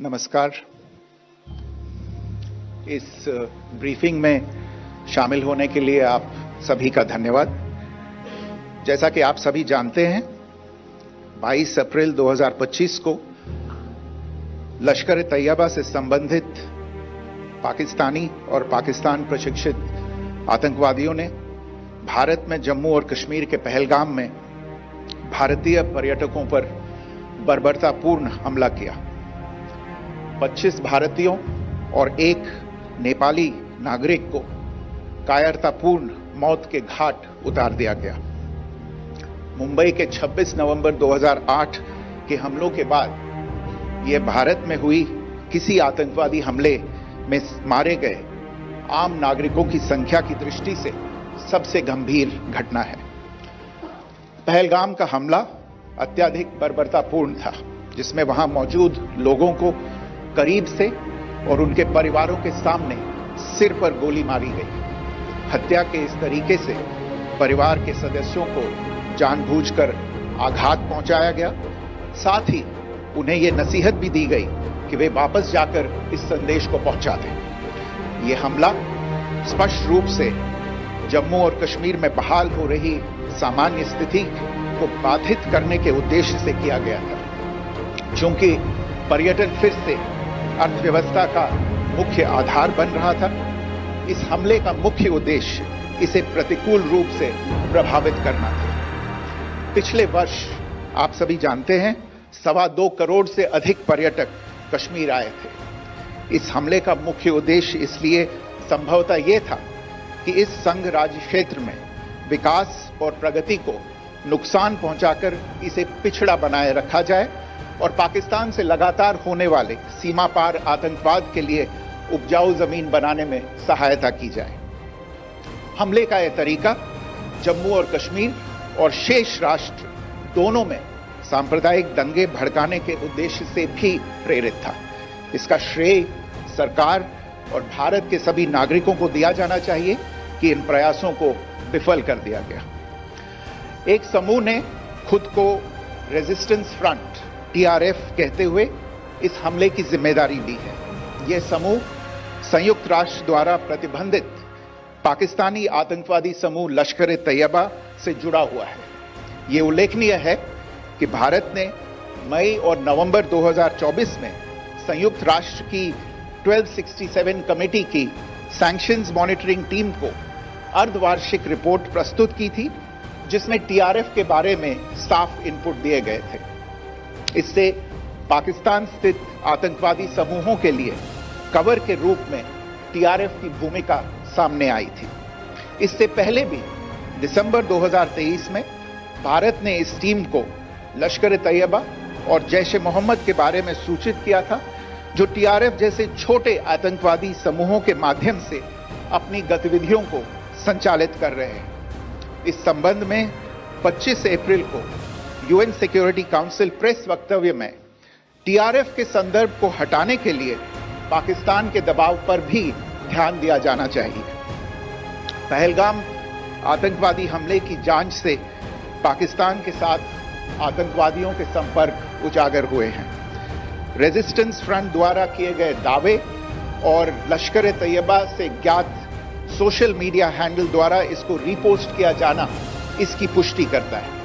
नमस्कार। इस ब्रीफिंग में शामिल होने के लिए आप सभी का धन्यवाद। जैसा कि आप सभी जानते हैं, 22 अप्रैल 2025 को लश्कर ए तैयबा से संबंधित पाकिस्तानी और पाकिस्तान प्रशिक्षित आतंकवादियों ने भारत में जम्मू और कश्मीर के पहलगाम में भारतीय पर्यटकों पर बर्बरतापूर्ण हमला किया। 25 भारतीयों और एक नेपाली नागरिक को कायरतापूर्ण मौत के घाट उतार दिया गया। मुंबई के 26 नवंबर 2008 के हमलों के बाद यह भारत में हुई किसी आतंकवादी हमले में मारे गए आम नागरिकों की संख्या की दृष्टि से सबसे गंभीर घटना है। पहलगाम का हमला अत्यधिक बर्बरतापूर्ण था, जिसमें वहां मौजूद लोगों को करीब से और उनके परिवारों के सामने सिर पर गोली मारी गई। हत्या के इस तरीके से परिवार के सदस्यों को जानबूझकर आघात पहुंचाया गया। साथ ही उन्हें यह नसीहत भी दी गई कि वे वापस जाकर इस संदेश को पहुंचा दें। यह हमला स्पष्ट रूप से जम्मू और कश्मीर में बहाल हो रही सामान्य स्थिति को बाधित करने के उद्देश्य से किया गया था। चूंकि पर्यटन फिर से अर्थव्यवस्था का मुख्य आधार बन रहा था, इस हमले का मुख्य उद्देश्य इसे प्रतिकूल रूप से प्रभावित करना था। पिछले वर्ष आप सभी जानते हैं 2.25 करोड़ से अधिक पर्यटक कश्मीर आए थे। इस हमले का मुख्य उद्देश्य इसलिए संभवतः यह था कि इस संघ राज्य क्षेत्र में विकास और प्रगति को नुकसान पहुंचाकर इसे पिछड़ा बनाए रखा जाए और पाकिस्तान से लगातार होने वाले सीमा पार आतंकवाद के लिए उपजाऊ जमीन बनाने में सहायता की जाए। हमले का यह तरीका जम्मू और कश्मीर और शेष राष्ट्र दोनों में सांप्रदायिक दंगे भड़काने के उद्देश्य से भी प्रेरित था। इसका श्रेय सरकार और भारत के सभी नागरिकों को दिया जाना चाहिए कि इन प्रयासों को विफल कर दिया गया। एक समूह ने खुद को रेजिस्टेंस फ्रंट TRF कहते हुए इस हमले की जिम्मेदारी ली है। यह समूह संयुक्त राष्ट्र द्वारा प्रतिबंधित पाकिस्तानी आतंकवादी समूह लश्कर ए तैयबा से जुड़ा हुआ है। यह उल्लेखनीय है कि भारत ने मई और नवंबर 2024 में संयुक्त राष्ट्र की 1267 कमेटी की सैंक्शंस मॉनिटरिंग टीम को अर्धवार्षिक रिपोर्ट प्रस्तुत की थी, जिसमें TRF के बारे में साफ इनपुट दिए गए थे। इससे पाकिस्तान स्थित आतंकवादी समूहों के लिए कवर के रूप में TRF की भूमिका सामने आई थी। इससे पहले भी दिसंबर 2023 में भारत ने इस टीम को लश्कर ए तैयबा और जैश ए मोहम्मद के बारे में सूचित किया था, जो TRF जैसे छोटे आतंकवादी समूहों के माध्यम से अपनी गतिविधियों को संचालित कर रहे हैं। इस संबंध में 25 अप्रैल को UN सिक्योरिटी काउंसिल प्रेस वक्तव्य में TRF के संदर्भ को हटाने के लिए पाकिस्तान के दबाव पर भी ध्यान दिया जाना चाहिए। पहलगाम आतंकवादी हमले की जांच से पाकिस्तान के साथ आतंकवादियों के संपर्क उजागर हुए हैं। रेजिस्टेंस फ्रंट द्वारा किए गए दावे और लश्कर ए तैयबा से ज्ञात सोशल मीडिया हैंडल द्वारा इसको रीपोस्ट किया जाना इसकी पुष्टि करता है।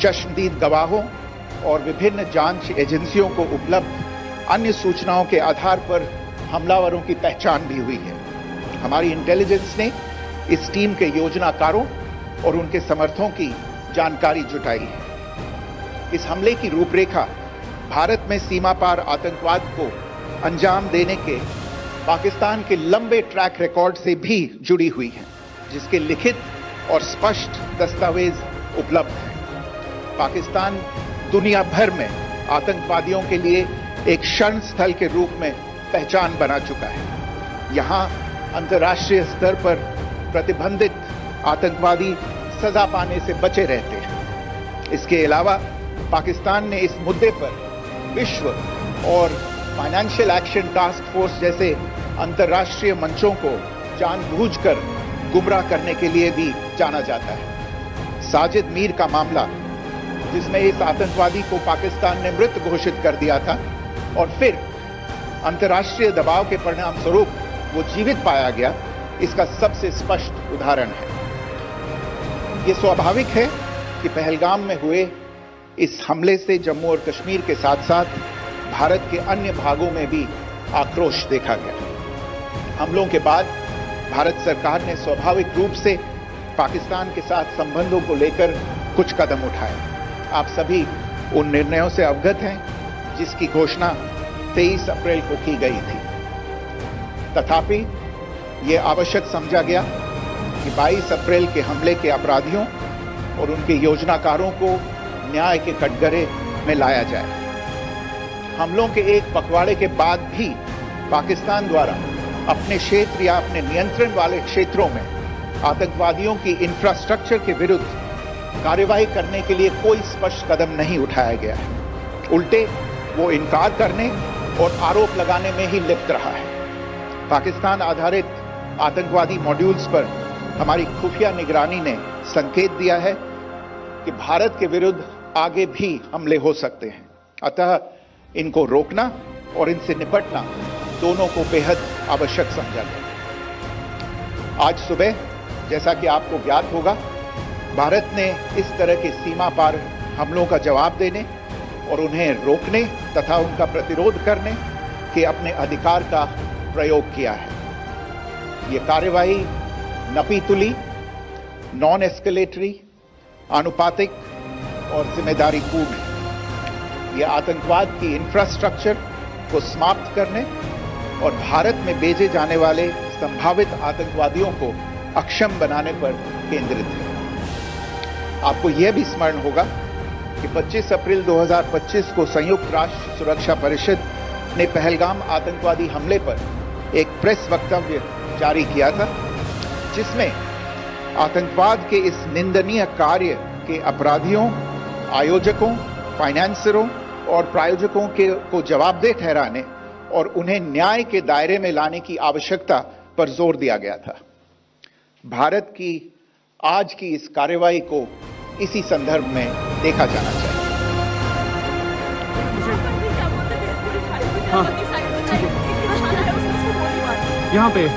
चश्मदीद गवाहों और विभिन्न जांच एजेंसियों को उपलब्ध अन्य सूचनाओं के आधार पर हमलावरों की पहचान भी हुई है। हमारी इंटेलिजेंस ने इस टीम के योजनाकारों और उनके समर्थकों की जानकारी जुटाई है। इस हमले की रूपरेखा भारत में सीमा पार आतंकवाद को अंजाम देने के पाकिस्तान के लंबे ट्रैक रिकॉर्ड से भी जुड़ी हुई है, जिसके लिखित और स्पष्ट दस्तावेज उपलब्ध हैं। पाकिस्तान दुनिया भर में आतंकवादियों के लिए एक शरण स्थल के रूप में पहचान बना चुका है। यहां अंतर्राष्ट्रीय स्तर पर प्रतिबंधित आतंकवादी सजा पाने से बचे रहते हैं। इसके अलावा पाकिस्तान ने इस मुद्दे पर विश्व और फाइनेंशियल एक्शन टास्क फोर्स जैसे अंतर्राष्ट्रीय मंचों को जानबूझकर गुमराह करने के लिए भी जाना जाता है। साजिद मीर का मामला, जिसमें इस आतंकवादी को पाकिस्तान ने मृत घोषित कर दिया था और फिर अंतर्राष्ट्रीय दबाव के परिणाम स्वरूप वो जीवित पाया गया, इसका सबसे स्पष्ट उदाहरण है। ये स्वाभाविक है कि पहलगाम में हुए इस हमले से जम्मू और कश्मीर के साथ साथ भारत के अन्य भागों में भी आक्रोश देखा गया। हमलों के बाद भारत सरकार ने स्वाभाविक रूप से पाकिस्तान के साथ संबंधों को लेकर कुछ कदम उठाए। आप सभी उन निर्णयों से अवगत हैं जिसकी घोषणा 23 अप्रैल को की गई थी। तथापि ये आवश्यक समझा गया कि 22 अप्रैल के हमले के अपराधियों और उनके योजनाकारों को न्याय के कटघरे में लाया जाए। हमलों के एक पखवाड़े के बाद भी पाकिस्तान द्वारा अपने क्षेत्र या अपने नियंत्रण वाले क्षेत्रों में आतंकवादियों की इंफ्रास्ट्रक्चर के विरुद्ध कार्रवाई करने के लिए कोई स्पष्ट कदम नहीं उठाया गया है। उल्टे वो इनकार करने और आरोप लगाने में ही लिप्त रहा है। पाकिस्तान आधारित आतंकवादी मॉड्यूल्स पर हमारी खुफिया निगरानी ने संकेत दिया है कि भारत के विरुद्ध आगे भी हमले हो सकते हैं। अतः इनको रोकना और इनसे निपटना दोनों को बेहद आवश्यक समझा गया। आज सुबह, जैसा कि आपको ज्ञात होगा, भारत ने इस तरह के सीमा पार हमलों का जवाब देने और उन्हें रोकने तथा उनका प्रतिरोध करने के अपने अधिकार का प्रयोग किया है। ये कार्रवाई नपीतुली, नॉन एस्केलेटरी, आनुपातिक और जिम्मेदारीपूर्ण है। ये आतंकवाद की इंफ्रास्ट्रक्चर को समाप्त करने और भारत में भेजे जाने वाले संभावित आतंकवादियों को अक्षम बनाने पर केंद्रित है। आपको यह भी स्मरण होगा कि 25 अप्रैल 2025 को संयुक्त राष्ट्र सुरक्षा परिषद ने पहलगाम आतंकवादी हमले पर एक प्रेस वक्तव्य जारी किया था, जिसमें आतंकवाद के इस निंदनीय कार्य के अपराधियों, आयोजकों, फाइनेंसरों और प्रायोजकों को जवाबदेह ठहराने और उन्हें न्याय के दायरे में लाने की आवश्यकता पर जोर दिया गया था। भारत की आज की इस कार्रवाई को इसी संदर्भ में देखा जाना चाहिए। यहाँ पे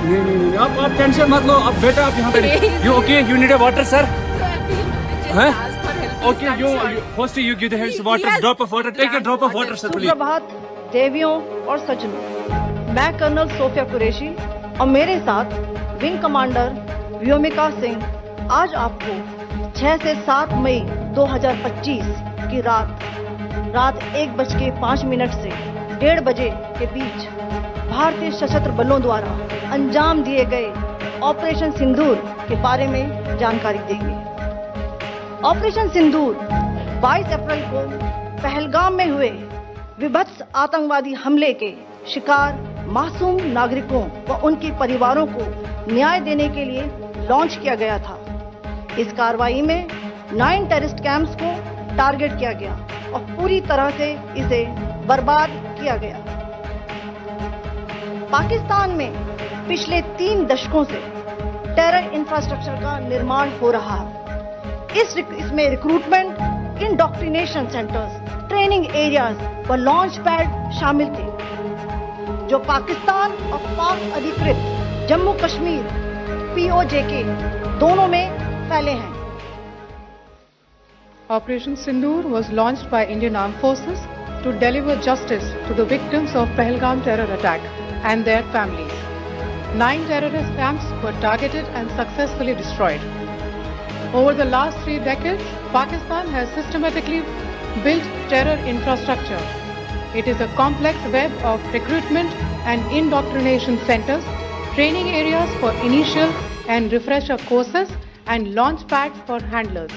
नहीं, आप टेंशन मत लो। अब बेटा आप यहाँ पे you okay, you need a water sir? हैं? Okay, you first you give the health water, drop of water, take a drop of water sir please. प्रभात देवियों और सज्जनों, मैं कर्नल सोफिया कुरैशी और मेरे साथ विंग कमांडर व्योमिका सिंह आज आपको 6 से 7 मई 2025 की रात 1:05 से 1:30 बजे के बीच भारतीय सशस्त्र बलों द्वारा अंजाम दिए गए ऑपरेशन सिंदूर के बारे में जानकारी देंगे। ऑपरेशन सिंदूर 22 अप्रैल को पहलगाम में हुए विभत्स आतंकवादी हमले के शिकार मासूम नागरिकों व उनके परिवारों को न्याय देने के लिए लॉन्च किया गया था। इस कार्रवाई में 9 टेररिस्ट कैंप्स को टारगेट किया गया और पूरी तरह से इसे बर्बाद किया गया। पाकिस्तान में पिछले 3 दशकों से टेरर इंफ्रास्ट्रक्चर का निर्माण हो रहा है। इसमें recruitment, indoctrination centres, training areas व लॉन्च पैड शामिल थे, जो पाकिस्तान और पाक अधिकृत जम्मू कश्मीर POJK दोनों में फैले हैं। Operation Sindoor was launched by Indian Armed Forces to deliver justice to the victims of Pahalgam terror attack and their families. 9 terrorist camps were targeted and successfully destroyed. Over the last 3 decades, Pakistan has systematically built terror infrastructure. It is a complex web of recruitment and indoctrination centers, training areas for initial and refresher courses, and launch pads for handlers.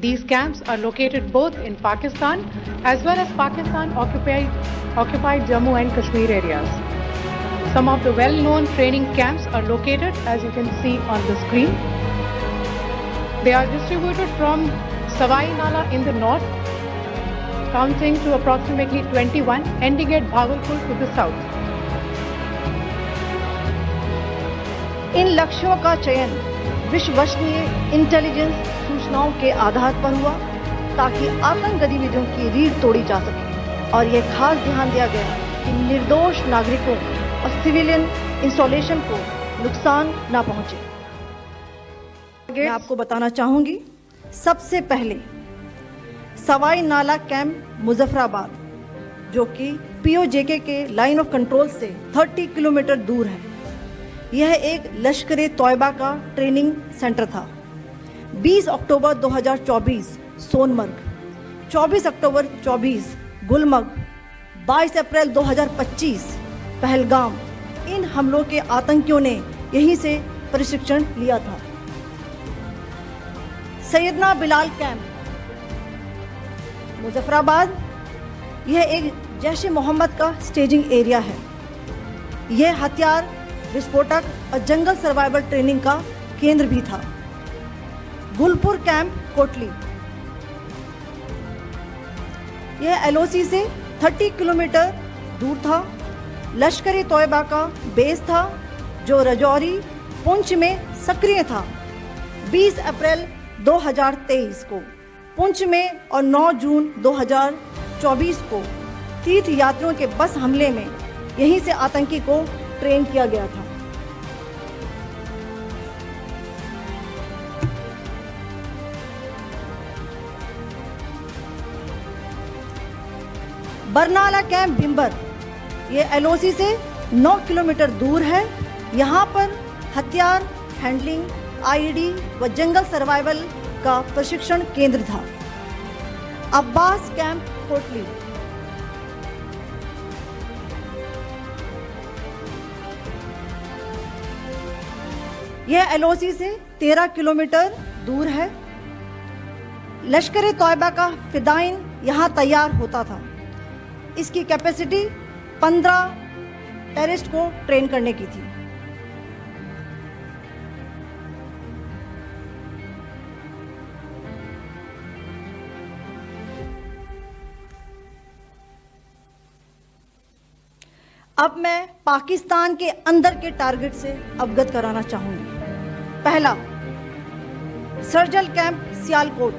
These camps are located both in Pakistan as well as Pakistan occupied Jammu and Kashmir areas. Some of the well-known training camps are located, as you can see on the screen. They are distributed from Savai Nala in the north, counting to approximately 21, ending at Bhagalpur to the south. इन लक्ष्यों का चयन विश्वसनीय intelligence सूचनाओं के आधार पर हुआ, ताकि आतंक गतिविधियों की रीढ़ तोड़ी जा सके और यह खास ध्यान दिया गया कि निर्दोष नागरिकों और सिविलियन इंस्टॉलेशन को नुकसान न पहुंचे। मैं आपको बताना चाहूंगी, सबसे पहले सवाई नाला कैंप मुजफ्फराबाद, जो कि पीओजेके के लाइन ऑफ कंट्रोल से 30 किलोमीटर दूर है। यह एक लश्कर तौयबा का ट्रेनिंग सेंटर था। 20 अक्टूबर 2024 सोनमर्ग, 24 अक्टूबर 24 गुलमर्ग, 22 अप्रैल 2025 पहलगाम, इन हमलों के आतंकियों ने यहीं से प्रशिक्षण लिया था। सैयदना बिलाल कैंप मुजफ्फराबाद, यह एक जैश ए मोहम्मद का स्टेजिंग एरिया है। यह हथियार, विस्फोटक और जंगल सर्वाइवल ट्रेनिंग का केंद्र भी था। गुलपुर कैंप कोटली, यह एलओसी से 30 किलोमीटर दूर था। लश्कर ए तौयबा का बेस था जो रजौरी, पुंछ में सक्रिय था। 20 अप्रैल 2023 को पुंछ में और 9 जून 2024 को तीर्थ यात्रियों के बस हमले में यहीं से आतंकी को ट्रेन किया गया था। बरनाला कैंप भिंबर, ये एलओसी से 9 किलोमीटर दूर है। यहाँ पर हथियार हैंडलिंग, आईडी व जंगल सर्वाइवल का प्रशिक्षण केंद्र था। अब्बास कैंप कोटली, यह एलओसी से 13 किलोमीटर दूर है। लश्कर ए तौयबा का फिदाइन यहाँ तैयार होता था। इसकी कैपेसिटी 15 टेररिस्ट को ट्रेन करने की थी। अब मैं पाकिस्तान के अंदर के टारगेट से अवगत कराना चाहूंगी। पहला, सर्जल कैंप सियालकोट,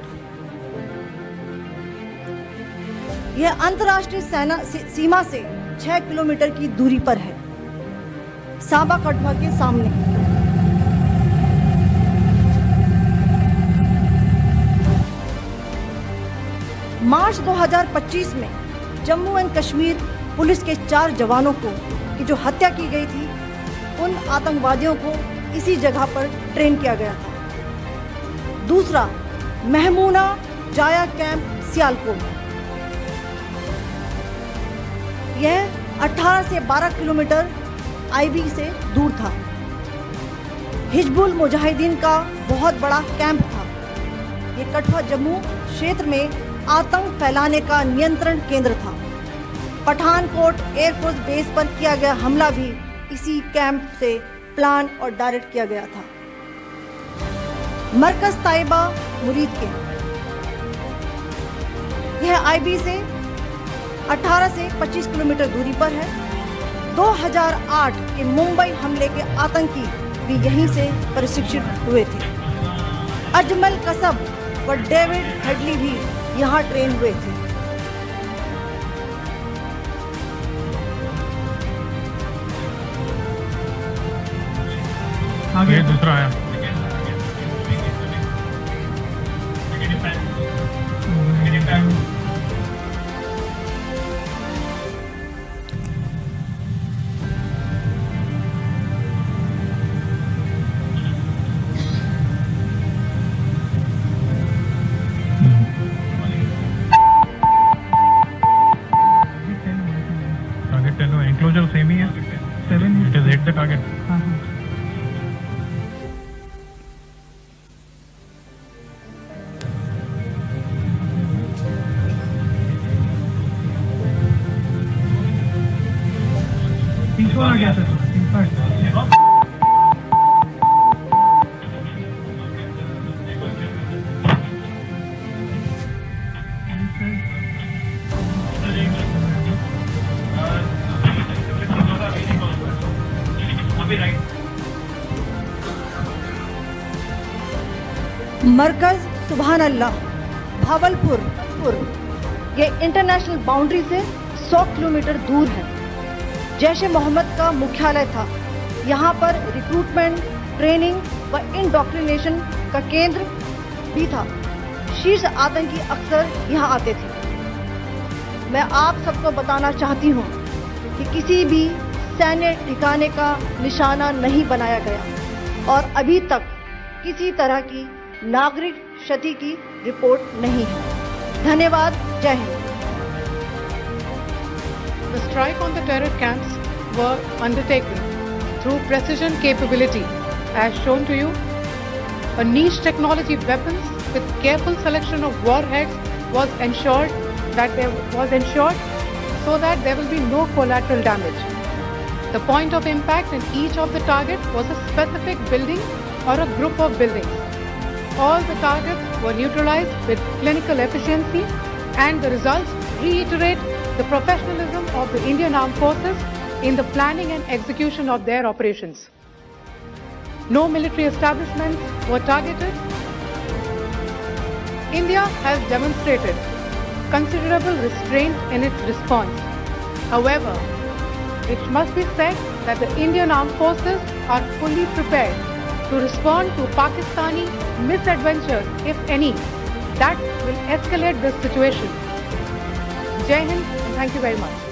यह अंतर्राष्ट्रीय सीमा से 6 किलोमीटर की दूरी पर है, सांबा कठवा के सामने। मार्च 2025 में जम्मू एंड कश्मीर पुलिस के 4 जवानों को की जो हत्या की गई थी, उन आतंकवादियों को इसी जगह पर ट्रेन किया गया था। दूसरा, महमूना जाया कैंप सियालकोट, यह 18 से 12 किलोमीटर आईबी से दूर था। हिजबुल मुजाहिदीन का बहुत बड़ा कैंप था। ये कठवा जम्मू क्षेत्र में आतंक फैलाने का नियंत्रण केंद्र था। पठानकोट एयरफोर्स बेस पर किया गया हमला भी इसी कैंप से प्लान और डायरेक्ट किया गया था। मरकज ताइबा मुरीद के, यह आईबी से 18 से 25 किलोमीटर दूरी पर है। 2008 के मुंबई हमले के आतंकी भी यहीं से प्रशिक्षित हुए थे। अजमल कसब व डेविड हेडली भी यहाँ ट्रेन हुए थे। आगे दूसरा आया। टारगेट 10 एंक्लोजर सेम ही है। 7 इट इज 8 द टारगेट। आ गया था मरकज सुभान अल्लाह भावलपुर, ये इंटरनेशनल बाउंड्री से 100 किलोमीटर दूर है। जैश-ए मोहम्मद का मुख्यालय था। यहाँ पर रिक्रूटमेंट, ट्रेनिंग व इंडॉक्ट्रिनेशन का केंद्र भी था। शीर्ष आतंकी अक्सर यहाँ आते थे। मैं आप सबको बताना चाहती हूँ कि किसी भी सैन्य ठिकाने का निशाना नहीं बनाया गया और अभी तक किसी तरह की नागरिक क्षति की रिपोर्ट नहीं है। धन्यवाद। जय Hind. The strike on the terror camps were undertaken through precision capability, as shown to you. A niche technology weapons with careful selection of warheads was ensured so that there will be no collateral damage. The point of impact in each of the targets was a specific building or a group of buildings. All the targets were neutralized with clinical efficiency, and the results reiterate the professionalism of the Indian Armed Forces in the planning and execution of their operations. No military establishments were targeted. India has demonstrated considerable restraint in its response. However, it must be said that the Indian Armed Forces are fully prepared to respond to Pakistani misadventures, if any, that will escalate this situation. Jai Hind, and thank you very much.